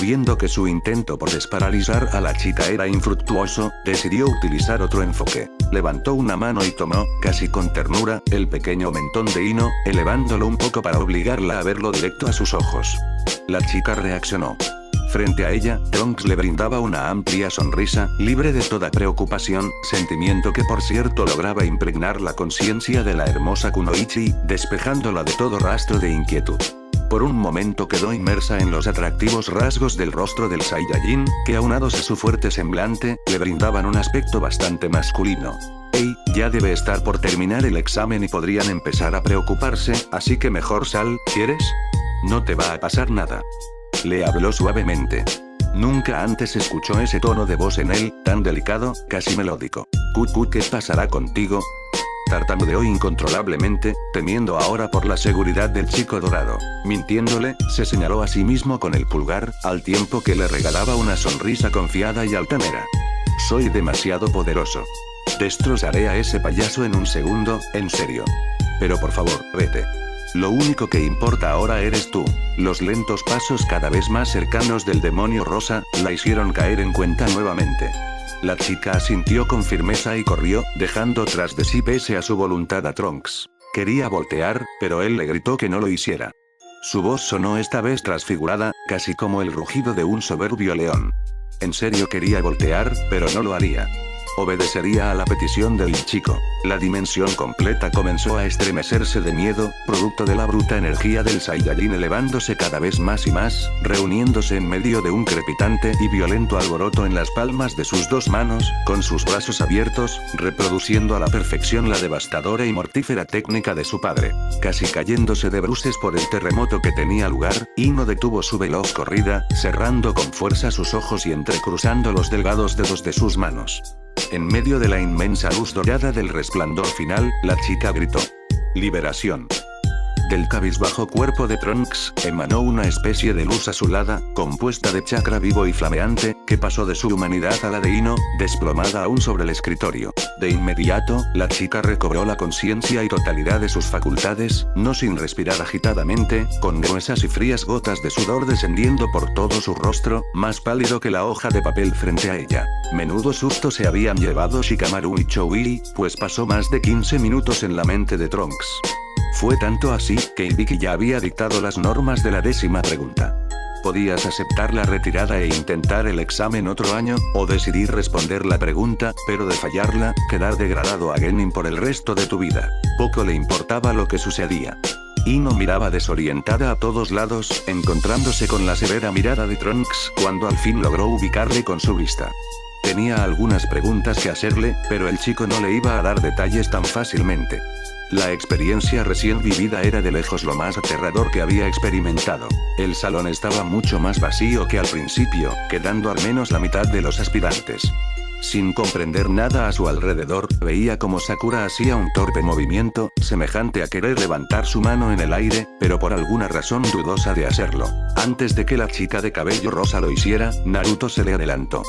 Viendo que su intento por desparalizar a la chica era infructuoso, decidió utilizar otro enfoque. Levantó una mano y tomó, casi con ternura, el pequeño mentón de Ino, elevándolo un poco para obligarla a verlo directo a sus ojos. La chica reaccionó. Frente a ella, Trunks le brindaba una amplia sonrisa, libre de toda preocupación, sentimiento que por cierto lograba impregnar la conciencia de la hermosa Kunoichi, despejándola de todo rastro de inquietud. Por un momento quedó inmersa en los atractivos rasgos del rostro del Saiyajin, que aunados a su fuerte semblante, le brindaban un aspecto bastante masculino. Hey, ya debe estar por terminar el examen y podrían empezar a preocuparse, así que mejor sal, ¿quieres? No te va a pasar nada. Le habló suavemente. Nunca antes escuchó ese tono de voz en él, tan delicado, casi melódico. ¿Qué pasará contigo? Tartamudeó incontrolablemente, temiendo ahora por la seguridad del chico dorado. Mintiéndole, se señaló a sí mismo con el pulgar, al tiempo que le regalaba una sonrisa confiada y altanera. Soy demasiado poderoso. Destrozaré a ese payaso en un segundo, en serio. Pero por favor, vete. Lo único que importa ahora eres tú. Los lentos pasos cada vez más cercanos del demonio rosa, la hicieron caer en cuenta nuevamente. La chica asintió con firmeza y corrió, dejando tras de sí pese a su voluntad a Trunks. Quería voltear, pero él le gritó que no lo hiciera. Su voz sonó esta vez transfigurada, casi como el rugido de un soberbio león. En serio quería voltear, pero no lo haría. obedecería a la petición del chico. La dimensión completa comenzó a estremecerse de miedo, producto de la bruta energía del Saiyajin elevándose cada vez más y más, reuniéndose en medio de un crepitante y violento alboroto en las palmas de sus dos manos, con sus brazos abiertos, reproduciendo a la perfección la devastadora y mortífera técnica de su padre. Casi cayéndose de bruces por el terremoto que tenía lugar, Ino detuvo su veloz corrida, cerrando con fuerza sus ojos y entrecruzando los delgados dedos de sus manos. En medio de la inmensa luz dorada del resplandor final, la chica gritó: ¡Liberación! Del cabizbajo cuerpo de Trunks, emanó una especie de luz azulada, compuesta de chakra vivo y flameante, que pasó de su humanidad a la de Ino, desplomada aún sobre el escritorio. De inmediato, la chica recobró la conciencia y totalidad de sus facultades, no sin respirar agitadamente, con gruesas y frías gotas de sudor descendiendo por todo su rostro, más pálido que la hoja de papel frente a ella. Menudo susto se habían llevado Shikamaru y Chouei, pues pasó más de 15 minutos en la mente de Trunks. Fue tanto así, que Ibiki ya había dictado las normas de la 10ª pregunta. Podías aceptar la retirada e intentar el examen otro año, o decidir responder la pregunta, pero de fallarla, quedar degradado a genin por el resto de tu vida. Poco le importaba lo que sucedía. Ino miraba desorientada a todos lados, encontrándose con la severa mirada de Trunks, cuando al fin logró ubicarle con su vista. Tenía algunas preguntas que hacerle, pero el chico no le iba a dar detalles tan fácilmente. La experiencia recién vivida era de lejos lo más aterrador que había experimentado. El salón estaba mucho más vacío que al principio, quedando al menos la mitad de los aspirantes. Sin comprender nada a su alrededor, veía como Sakura hacía un torpe movimiento, semejante a querer levantar su mano en el aire, pero por alguna razón dudosa de hacerlo. Antes de que la chica de cabello rosa lo hiciera, Naruto se le adelantó.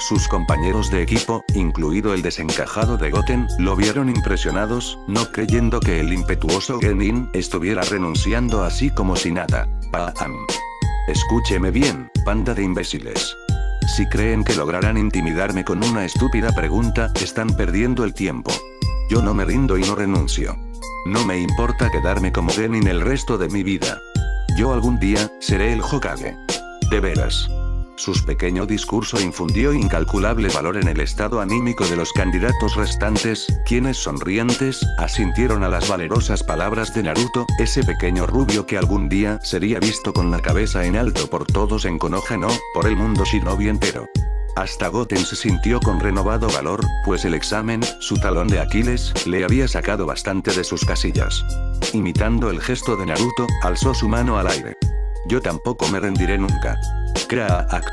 Sus compañeros de equipo, incluido el desencajado de Goten, lo vieron impresionados, no creyendo que el impetuoso genin estuviera renunciando así como si nada. Escúcheme bien, panda de imbéciles. Si creen que lograrán intimidarme con una estúpida pregunta, están perdiendo el tiempo. Yo no me rindo y no renuncio. No me importa quedarme como genin el resto de mi vida. Yo algún día, seré el Hokage. De veras. Su pequeño discurso infundió incalculable valor en el estado anímico de los candidatos restantes, quienes sonrientes, asintieron a las valerosas palabras de Naruto, ese pequeño rubio que algún día sería visto con la cabeza en alto por todos en Konoha no, por el mundo shinobi entero. Hasta Goten se sintió con renovado valor, pues el examen, su talón de Aquiles, le había sacado bastante de sus casillas. Imitando el gesto de Naruto, alzó su mano al aire. Yo tampoco me rendiré nunca. Crack.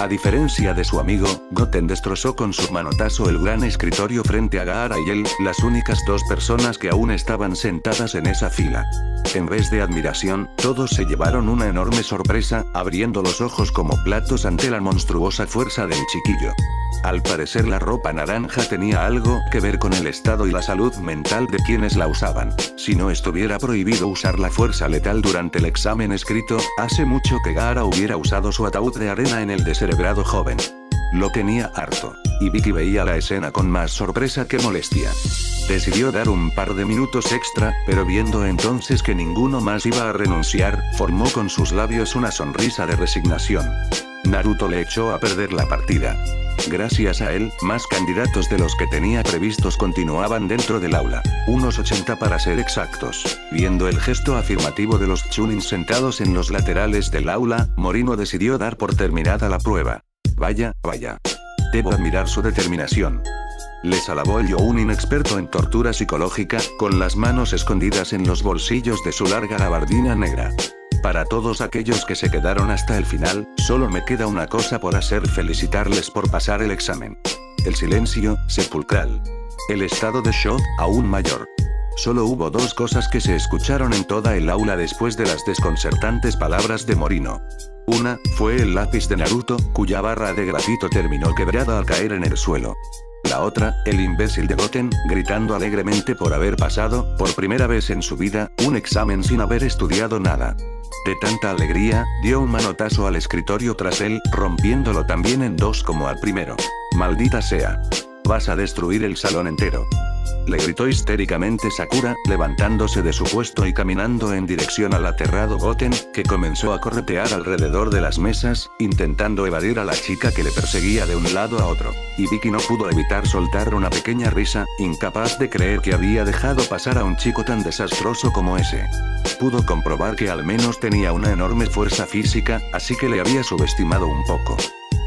A diferencia de su amigo, Goten destrozó con su manotazo el gran escritorio frente a Gaara y él, las únicas dos personas que aún estaban sentadas en esa fila. En vez de admiración, todos se llevaron una enorme sorpresa, abriendo los ojos como platos ante la monstruosa fuerza del chiquillo. Al parecer la ropa naranja tenía algo que ver con el estado y la salud mental de quienes la usaban. Si no estuviera prohibido usar la fuerza letal durante el examen escrito, hace mucho que Gaara hubiera usado su ataúd de arena en el descerebrado joven. Lo tenía harto. Y Vicky veía la escena con más sorpresa que molestia. Decidió dar un par de minutos extra, pero viendo entonces que ninguno más iba a renunciar, formó con sus labios una sonrisa de resignación. Naruto le echó a perder la partida. Gracias a él, más candidatos de los que tenía previstos continuaban dentro del aula. Unos 80 para ser exactos. Viendo el gesto afirmativo de los Chunin sentados en los laterales del aula, Morino decidió dar por terminada la prueba. Vaya. Debo admirar su determinación. Les alabó el Younin inexperto en tortura psicológica, con las manos escondidas en los bolsillos de su larga gabardina negra. Para todos aquellos que se quedaron hasta el final, solo me queda una cosa por hacer: felicitarles por pasar el examen. El silencio, sepulcral. El estado de shock, aún mayor. Solo hubo dos cosas que se escucharon en toda el aula después de las desconcertantes palabras de Morino. Una, fue el lápiz de Naruto, cuya barra de grafito terminó quebrada al caer en el suelo. La otra, el imbécil de Goten, gritando alegremente por haber pasado, por primera vez en su vida, un examen sin haber estudiado nada. De tanta alegría, dio un manotazo al escritorio tras él, rompiéndolo también en dos como al primero. Maldita sea. Vas a destruir el salón entero. Le gritó histéricamente Sakura, levantándose de su puesto y caminando en dirección al aterrado Goten, que comenzó a corretear alrededor de las mesas, intentando evadir a la chica que le perseguía de un lado a otro. Y Vicky no pudo evitar soltar una pequeña risa, incapaz de creer que había dejado pasar a un chico tan desastroso como ese. Pudo comprobar que al menos tenía una enorme fuerza física, así que le había subestimado un poco.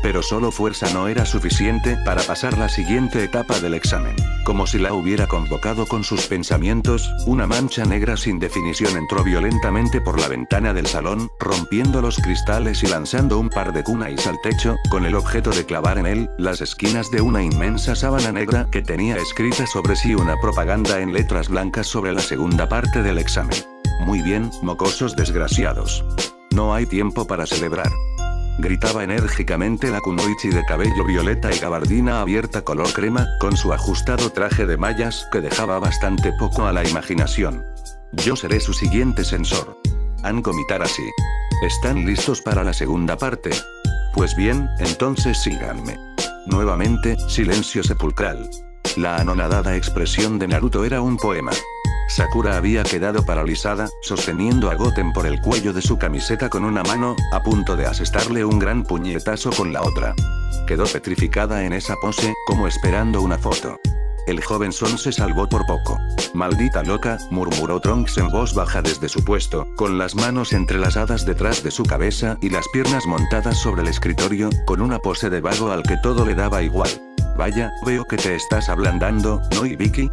Pero solo fuerza no era suficiente para pasar la siguiente etapa del examen. Como si la hubiera convocado con sus pensamientos, una mancha negra sin definición entró violentamente por la ventana del salón, rompiendo los cristales y lanzando un par de kunais al techo, con el objeto de clavar en él las esquinas de una inmensa sábana negra que tenía escrita sobre sí una propaganda en letras blancas sobre la segunda parte del examen. Muy bien, mocosos desgraciados. No hay tiempo para celebrar. Gritaba enérgicamente la kunoichi de cabello violeta y gabardina abierta color crema, con su ajustado traje de mallas que dejaba bastante poco a la imaginación. Yo seré su siguiente censor. Anko Mitarashi. ¿Están listos para la segunda parte? Pues bien, entonces síganme. Nuevamente, silencio sepulcral. La anonadada expresión de Naruto era un poema. Sakura había quedado paralizada, sosteniendo a Goten por el cuello de su camiseta con una mano, a punto de asestarle un gran puñetazo con la otra. Quedó petrificada en esa pose, como esperando una foto. El joven Son se salvó por poco. «Maldita loca», murmuró Trunks en voz baja desde su puesto, con las manos entrelazadas detrás de su cabeza y las piernas montadas sobre el escritorio, con una pose de vago al que todo le daba igual. «Vaya, veo que te estás ablandando, ¿no, Ibiki?».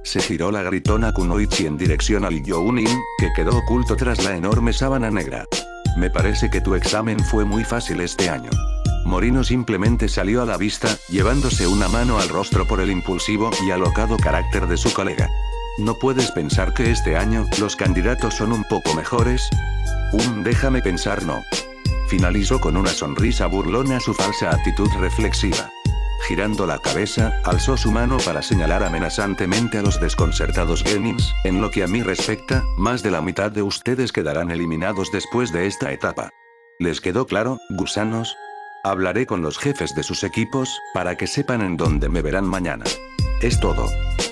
Se giró la gritona kunoichi en dirección al Younin, que quedó oculto tras la enorme sábana negra. «Me parece que tu examen fue muy fácil este año». Morino simplemente salió a la vista, llevándose una mano al rostro por el impulsivo y alocado carácter de su colega. ¿No puedes pensar que este año los candidatos son un poco mejores? Déjame pensar, no. Finalizó con una sonrisa burlona su falsa actitud reflexiva. Girando la cabeza, alzó su mano para señalar amenazantemente a los desconcertados genins. En lo que a mí respecta, más de la mitad de ustedes quedarán eliminados después de esta etapa. ¿Les quedó claro, gusanos? Hablaré con los jefes de sus equipos, para que sepan en dónde me verán mañana. Es todo.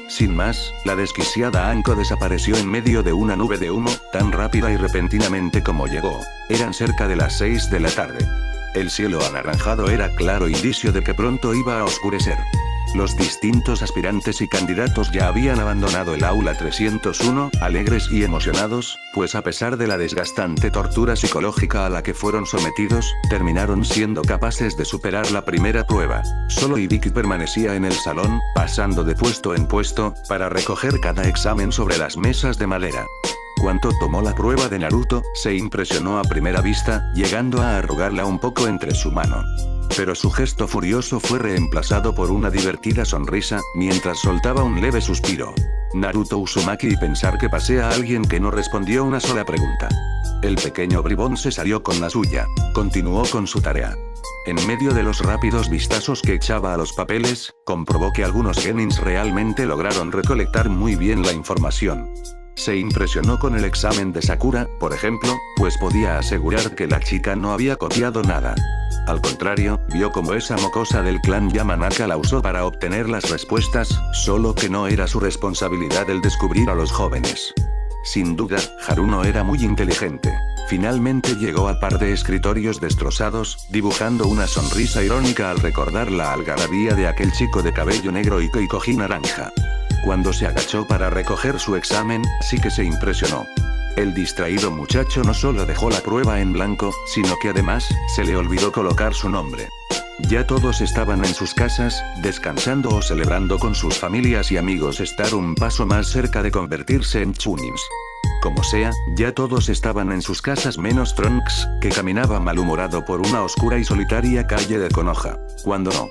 Sin más, la desquiciada Anko desapareció en medio de una nube de humo, tan rápida y repentinamente como llegó. Eran cerca de las 6 de la tarde. El cielo anaranjado era claro indicio de que pronto iba a oscurecer. Los distintos aspirantes y candidatos ya habían abandonado el aula 301, alegres y emocionados, pues a pesar de la desgastante tortura psicológica a la que fueron sometidos, terminaron siendo capaces de superar la primera prueba. Solo Ibiki permanecía en el salón, pasando de puesto en puesto, para recoger cada examen sobre las mesas de madera. Cuando tomó la prueba de Naruto, se impresionó a primera vista, llegando a arrugarla un poco entre su mano. Pero su gesto furioso fue reemplazado por una divertida sonrisa, mientras soltaba un leve suspiro. Naruto Uzumaki y pensar que pasé a alguien que no respondió una sola pregunta. El pequeño bribón se salió con la suya. Continuó con su tarea. En medio de los rápidos vistazos que echaba a los papeles, comprobó que algunos genins realmente lograron recolectar muy bien la información. Se impresionó con el examen de Sakura, por ejemplo, pues podía asegurar que la chica no había copiado nada. Al contrario, vio como esa mocosa del clan Yamanaka la usó para obtener las respuestas, solo que no era su responsabilidad el descubrir a los jóvenes. Sin duda, Haruno era muy inteligente. Finalmente llegó al par de escritorios destrozados, dibujando una sonrisa irónica al recordar la algarabía de aquel chico de cabello negro y cojí naranja. Cuando se agachó para recoger su examen, sí que se impresionó. El distraído muchacho no solo dejó la prueba en blanco, sino que además, se le olvidó colocar su nombre. Ya todos estaban en sus casas, descansando o celebrando con sus familias y amigos estar un paso más cerca de convertirse en chunins. Como sea, ya todos estaban en sus casas menos Trunks, que caminaba malhumorado por una oscura y solitaria calle de Konoha. Cuando no.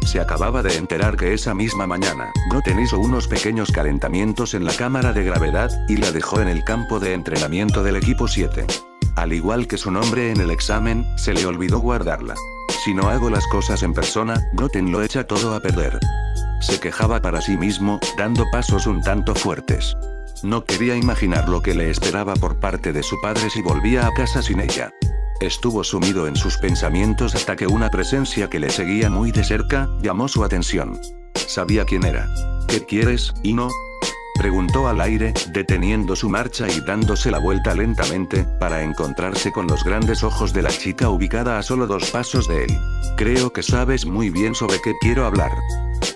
Se acababa de enterar que esa misma mañana, Goten hizo unos pequeños calentamientos en la cámara de gravedad, y la dejó en el campo de entrenamiento del equipo 7. Al igual que su nombre en el examen, se le olvidó guardarla. Si no hago las cosas en persona, Goten lo echa todo a perder. Se quejaba para sí mismo, dando pasos un tanto fuertes. No quería imaginar lo que le esperaba por parte de su padre si volvía a casa sin ella. Estuvo sumido en sus pensamientos hasta que una presencia que le seguía muy de cerca, llamó su atención. Sabía quién era. ¿Qué quieres, Ino? Preguntó al aire, deteniendo su marcha y dándose la vuelta lentamente, para encontrarse con los grandes ojos de la chica ubicada a solo 2 pasos de él. Creo que sabes muy bien sobre qué quiero hablar.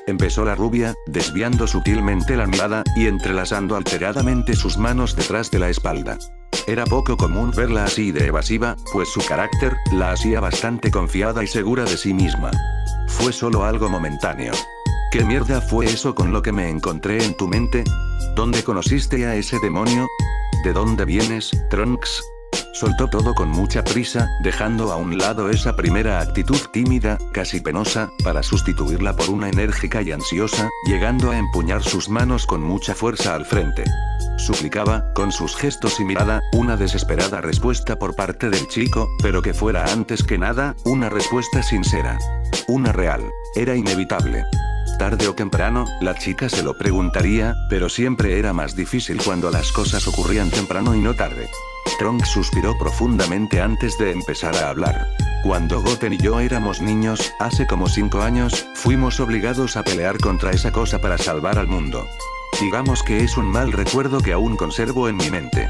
Empezó la rubia, desviando sutilmente la mirada, y entrelazando alteradamente sus manos detrás de la espalda. Era poco común verla así de evasiva, pues su carácter la hacía bastante confiada y segura de sí misma. Fue solo algo momentáneo. ¿Qué mierda fue eso con lo que me encontré en tu mente? ¿Dónde conociste a ese demonio? ¿De dónde vienes, Trunks? Soltó todo con mucha prisa, dejando a un lado esa primera actitud tímida, casi penosa, para sustituirla por una enérgica y ansiosa, llegando a empuñar sus manos con mucha fuerza al frente. Suplicaba, con sus gestos y mirada, una desesperada respuesta por parte del chico, pero que fuera antes que nada, una respuesta sincera. Una real. Era inevitable. Tarde o temprano, la chica se lo preguntaría, pero siempre era más difícil cuando las cosas ocurrían temprano y no tarde. Trunks suspiró profundamente antes de empezar a hablar. Cuando Goten y yo éramos niños, hace como 5 años, fuimos obligados a pelear contra esa cosa para salvar al mundo. Digamos que es un mal recuerdo que aún conservo en mi mente.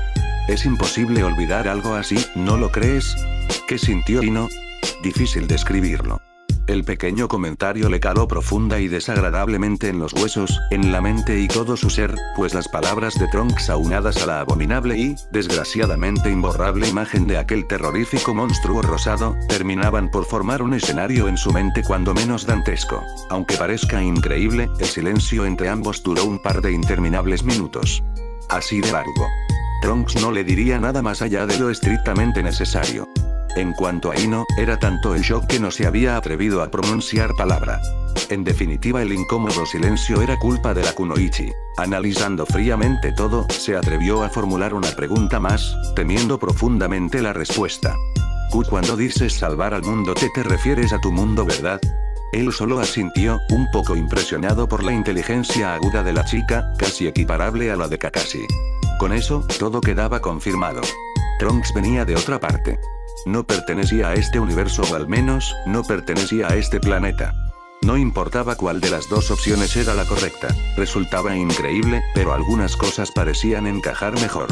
Es imposible olvidar algo así, ¿no lo crees? ¿Qué sintió Ino? Difícil describirlo. El pequeño comentario le caló profunda y desagradablemente en los huesos, en la mente y todo su ser, pues las palabras de Trunks aunadas a la abominable y, desgraciadamente imborrable imagen de aquel terrorífico monstruo rosado, terminaban por formar un escenario en su mente cuando menos dantesco. Aunque parezca increíble, el silencio entre ambos duró un par de interminables minutos. Así de largo. Trunks no le diría nada más allá de lo estrictamente necesario. En cuanto a Ino, era tanto el shock que no se había atrevido a pronunciar palabra. En definitiva, el incómodo silencio era culpa de la Kunoichi. Analizando fríamente todo, se atrevió a formular una pregunta más, temiendo profundamente la respuesta. Cuando dices salvar al mundo te refieres a tu mundo, ¿verdad? Él solo asintió, un poco impresionado por la inteligencia aguda de la chica, casi equiparable a la de Kakashi. Con eso, todo quedaba confirmado. Trunks venía de otra parte. No pertenecía a este universo o al menos, no pertenecía a este planeta. No importaba cuál de las 2 opciones era la correcta. Resultaba increíble, pero algunas cosas parecían encajar mejor.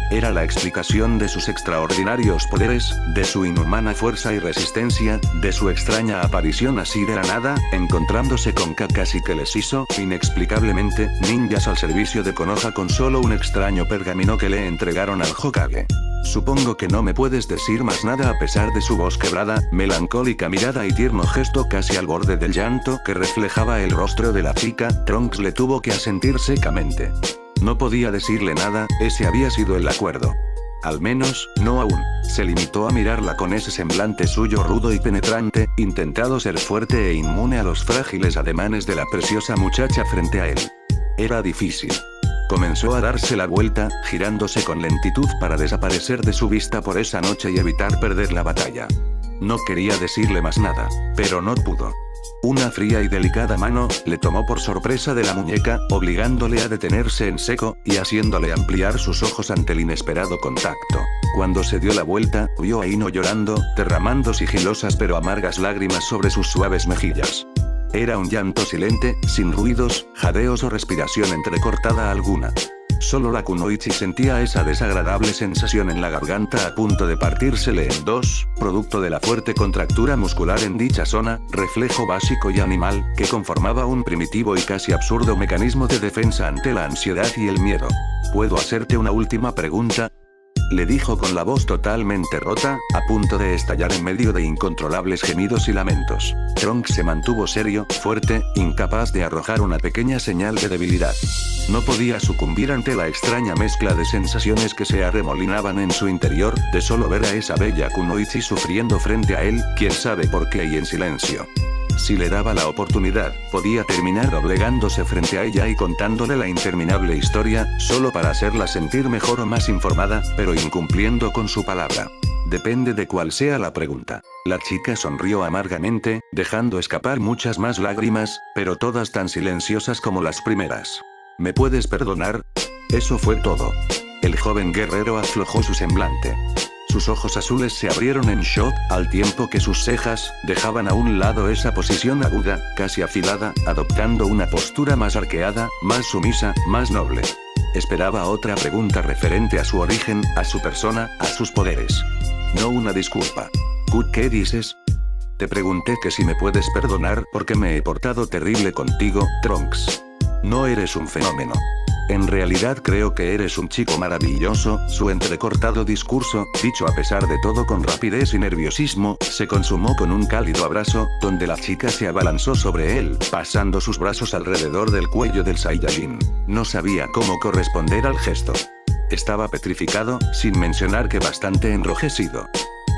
Era la explicación de sus extraordinarios poderes, de su inhumana fuerza y resistencia, de su extraña aparición así de la nada, encontrándose con Kakashi que les hizo, inexplicablemente, ninjas al servicio de Konoha con solo un extraño pergamino que le entregaron al Hokage. Supongo que no me puedes decir más nada a pesar de su voz quebrada, melancólica mirada y tierno gesto casi al borde del llanto que reflejaba el rostro de la chica. Trunks le tuvo que asentir secamente. No podía decirle nada, ese había sido el acuerdo. Al menos, no aún. Se limitó a mirarla con ese semblante suyo rudo y penetrante, intentando ser fuerte e inmune a los frágiles ademanes de la preciosa muchacha frente a él. Era difícil. Comenzó a darse la vuelta, girándose con lentitud para desaparecer de su vista por esa noche y evitar perder la batalla. No quería decirle más nada, pero no pudo. Una fría y delicada mano le tomó por sorpresa de la muñeca, obligándole a detenerse en seco, y haciéndole ampliar sus ojos ante el inesperado contacto. Cuando se dio la vuelta, vio a Ino llorando, derramando sigilosas pero amargas lágrimas sobre sus suaves mejillas. Era un llanto silente, sin ruidos, jadeos o respiración entrecortada alguna. Solo la Kunoichi sentía esa desagradable sensación en la garganta a punto de partírsele en 2, producto de la fuerte contractura muscular en dicha zona, reflejo básico y animal, que conformaba un primitivo y casi absurdo mecanismo de defensa ante la ansiedad y el miedo. ¿Puedo hacerte una última pregunta?, le dijo con la voz totalmente rota, a punto de estallar en medio de incontrolables gemidos y lamentos. Trunks se mantuvo serio, fuerte, incapaz de arrojar una pequeña señal de debilidad. No podía sucumbir ante la extraña mezcla de sensaciones que se arremolinaban en su interior, de solo ver a esa bella Kunoichi sufriendo frente a él, quién sabe por qué y en silencio. Si le daba la oportunidad, podía terminar doblegándose frente a ella y contándole la interminable historia, solo para hacerla sentir mejor o más informada, pero incumpliendo con su palabra. Depende de cuál sea la pregunta. La chica sonrió amargamente, dejando escapar muchas más lágrimas, pero todas tan silenciosas como las primeras. ¿Me puedes perdonar? Eso fue todo. El joven guerrero aflojó su semblante. Sus ojos azules se abrieron en shock, al tiempo que sus cejas dejaban a un lado esa posición aguda, casi afilada, adoptando una postura más arqueada, más sumisa, más noble. Esperaba otra pregunta referente a su origen, a su persona, a sus poderes. No una disculpa. ¿Qué dices? Te pregunté que si me puedes perdonar porque me he portado terrible contigo, Trunks. No eres un fenómeno. En realidad creo que eres un chico maravilloso. Su entrecortado discurso, dicho a pesar de todo con rapidez y nerviosismo, se consumó con un cálido abrazo, donde la chica se abalanzó sobre él, pasando sus brazos alrededor del cuello del Saiyajin. No sabía cómo corresponder al gesto. Estaba petrificado, sin mencionar que bastante enrojecido.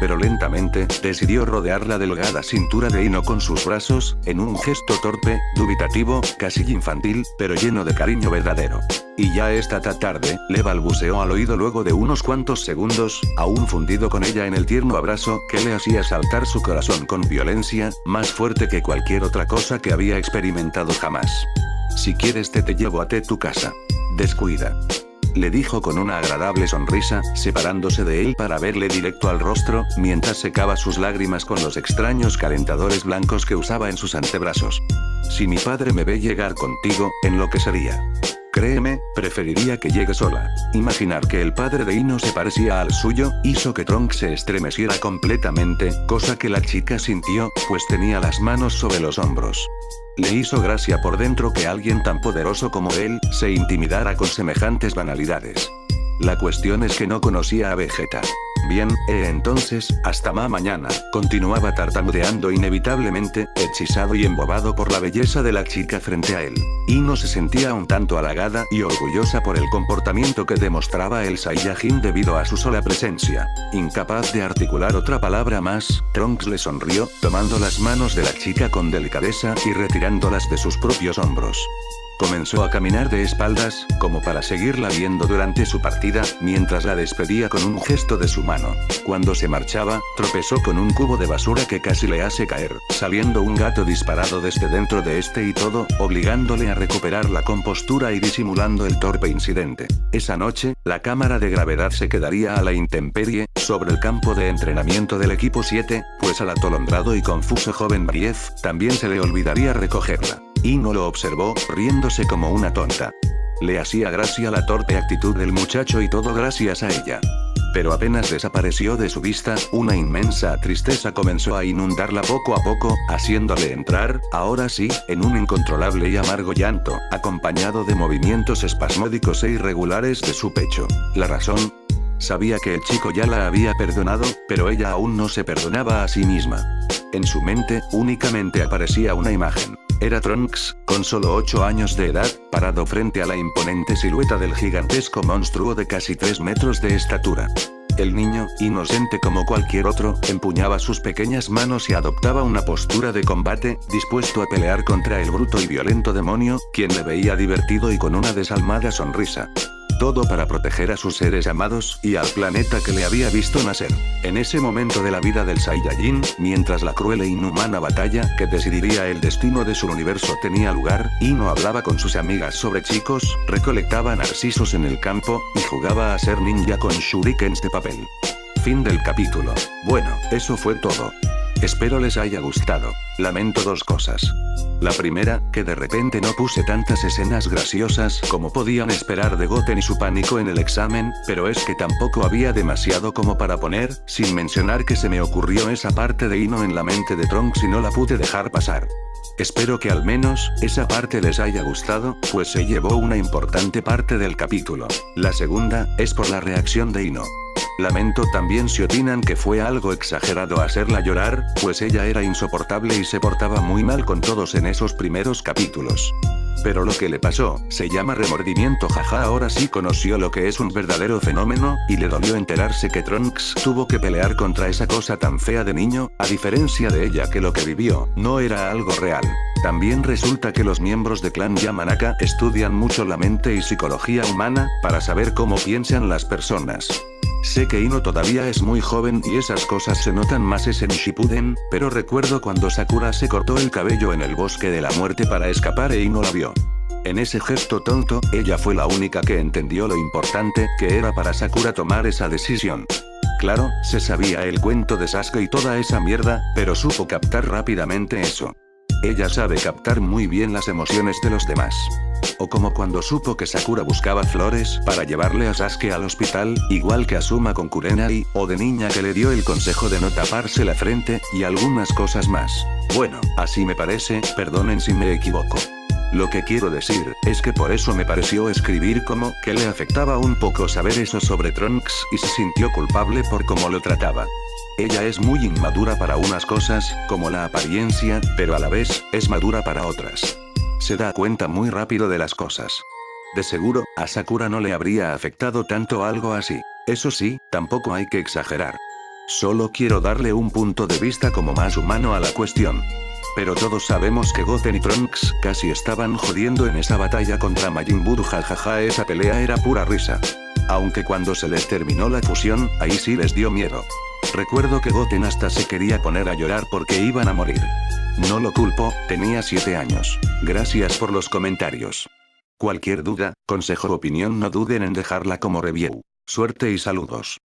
Pero lentamente, decidió rodear la delgada cintura de Ino con sus brazos, en un gesto torpe, dubitativo, casi infantil, pero lleno de cariño verdadero. Y ya esta tarde, le balbuceó al oído luego de unos cuantos segundos, aún fundido con ella en el tierno abrazo que le hacía saltar su corazón con violencia, más fuerte que cualquier otra cosa que había experimentado jamás. Si quieres te llevo a tu casa. Descuida. Le dijo con una agradable sonrisa, separándose de él para verle directo al rostro, mientras secaba sus lágrimas con los extraños calentadores blancos que usaba en sus antebrazos. Si mi padre me ve llegar contigo, enloquecería. Créeme, preferiría que llegue sola. Imaginar que el padre de Ino se parecía al suyo, hizo que Trunks se estremeciera completamente, cosa que la chica sintió, pues tenía las manos sobre los hombros. Le hizo gracia por dentro que alguien tan poderoso como él, se intimidara con semejantes banalidades. La cuestión es que no conocía a Vegeta. Bien, entonces, hasta mañana, continuaba tartamudeando inevitablemente, hechizado y embobado por la belleza de la chica frente a él. Ino se sentía un tanto halagada y orgullosa por el comportamiento que demostraba el Saiyajin debido a su sola presencia. Incapaz de articular otra palabra más, Trunks le sonrió, tomando las manos de la chica con delicadeza y retirándolas de sus propios hombros. Comenzó a caminar de espaldas, como para seguirla viendo durante su partida, mientras la despedía con un gesto de su mano. Cuando se marchaba, tropezó con un cubo de basura que casi le hace caer, saliendo un gato disparado desde dentro de este y todo, obligándole a recuperar la compostura y disimulando el torpe incidente. Esa noche, la cámara de gravedad se quedaría a la intemperie, sobre el campo de entrenamiento del equipo 7, pues al atolondrado y confuso joven Brief, también se le olvidaría recogerla. Ino lo observó, riéndose como una tonta. Le hacía gracia la torpe actitud del muchacho y todo gracias a ella. Pero apenas desapareció de su vista, una inmensa tristeza comenzó a inundarla poco a poco, haciéndole entrar, ahora sí, en un incontrolable y amargo llanto, acompañado de movimientos espasmódicos e irregulares de su pecho. ¿La razón? Sabía que el chico ya la había perdonado, pero ella aún no se perdonaba a sí misma. En su mente, únicamente aparecía una imagen. Era Trunks, con solo 8 años de edad, parado frente a la imponente silueta del gigantesco monstruo de casi 3 metros de estatura. El niño, inocente como cualquier otro, empuñaba sus pequeñas manos y adoptaba una postura de combate, dispuesto a pelear contra el bruto y violento demonio, quien le veía divertido y con una desalmada sonrisa. Todo para proteger a sus seres amados y al planeta que le había visto nacer. En ese momento de la vida del Saiyajin, mientras la cruel e inhumana batalla que decidiría el destino de su universo tenía lugar, Ino hablaba con sus amigas sobre chicos, recolectaba narcisos en el campo, y jugaba a ser ninja con shurikens de papel. Fin del capítulo. Bueno, eso fue todo. Espero les haya gustado. Lamento 2 cosas. La primera, que de repente no puse tantas escenas graciosas como podían esperar de Goten y su pánico en el examen, pero es que tampoco había demasiado como para poner, sin mencionar que se me ocurrió esa parte de Ino en la mente de Trunks y no la pude dejar pasar. Espero que al menos, esa parte les haya gustado, pues se llevó una importante parte del capítulo. La segunda, es por la reacción de Ino. Lamento también si opinan que fue algo exagerado hacerla llorar, pues ella era insoportable y se portaba muy mal con todos en esos primeros capítulos. Pero lo que le pasó, se llama remordimiento, jaja. Ahora sí conoció lo que es un verdadero fenómeno, y le dolió enterarse que Trunks tuvo que pelear contra esa cosa tan fea de niño, a diferencia de ella que lo que vivió, no era algo real. También resulta que los miembros de Clan Yamanaka estudian mucho la mente y psicología humana, para saber cómo piensan las personas. Sé que Ino todavía es muy joven y esas cosas se notan más en Shippuden, pero recuerdo cuando Sakura se cortó el cabello en el bosque de la muerte para escapar e Ino la vio. En ese gesto tonto, ella fue la única que entendió lo importante que era para Sakura tomar esa decisión. Claro, se sabía el cuento de Sasuke y toda esa mierda, pero supo captar rápidamente eso. Ella sabe captar muy bien las emociones de los demás. O como cuando supo que Sakura buscaba flores para llevarle a Sasuke al hospital, igual que Asuma con Kurenai, o de niña que le dio el consejo de no taparse la frente, y algunas cosas más. Bueno, así me parece, perdonen si me equivoco. Lo que quiero decir, es que por eso me pareció escribir como que le afectaba un poco saber eso sobre Trunks y se sintió culpable por cómo lo trataba. Ella es muy inmadura para unas cosas, como la apariencia, pero a la vez, es madura para otras. Se da cuenta muy rápido de las cosas. De seguro, a Sakura no le habría afectado tanto algo así. Eso sí, tampoco hay que exagerar. Solo quiero darle un punto de vista como más humano a la cuestión. Pero todos sabemos que Goten y Trunks casi estaban jodiendo en esa batalla contra Majin Buu, jajaja, esa pelea era pura risa. Aunque cuando se les terminó la fusión, ahí sí les dio miedo. Recuerdo que Goten hasta se quería poner a llorar porque iban a morir. No lo culpo, tenía 7 años. Gracias por los comentarios. Cualquier duda, consejo o opinión no duden en dejarla como review. Suerte y saludos.